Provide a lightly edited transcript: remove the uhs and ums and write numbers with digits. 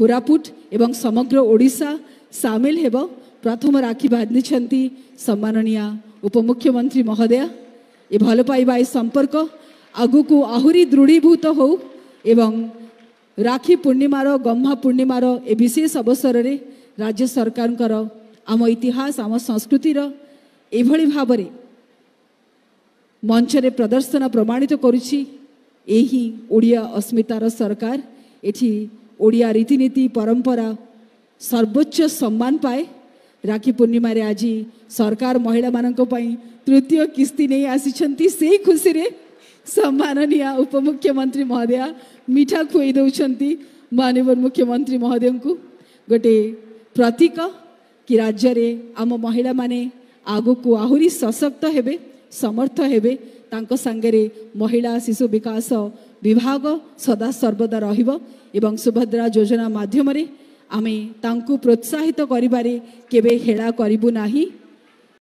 कोरापुट एवं समग्र ओडिशा सामिल हेब। प्रथम राखी बांधि सम्माननीय उपमुख्यमंत्री महोदय। ए भल पाइबा ए संपर्क आगु को आहुरी दृढ़ीभूत हो एवं राखी पूर्णिमार गम्हा पूर्णिमार ए विशेष अवसर रे राज्य सरकार आम इतिहास आम संस्कृतिर एभली भावरे मंच रे प्रदर्शन प्रमाणित करुछि। एही ओडिया अस्मितार सरकार एठी ओडिया रीतिनीति परंपरा सर्वोच्च सम्मान पाए। राखी पूर्णिमा रे आज सरकार महिला मानक पई तृतीय किस्ती नहीं आसी से खुशी रे सम्माननीय उपमुख्यमंत्री महोदय मिठा खुई दउछंती माननीय मुख्यमंत्री महोदय को गोटे प्रतीक कि राज्य रे आम महिला माने आगु को आहुरी सशक्त हेबे समर्थ हेबे। तांको संगरे महिला शिशु विकास विभाग सदा सर्वदा रहिबो एवं सुभद्रा योजना माध्यम रे आमे तांको प्रोत्साहित करिबारे केबे हेळा करिबु नाही।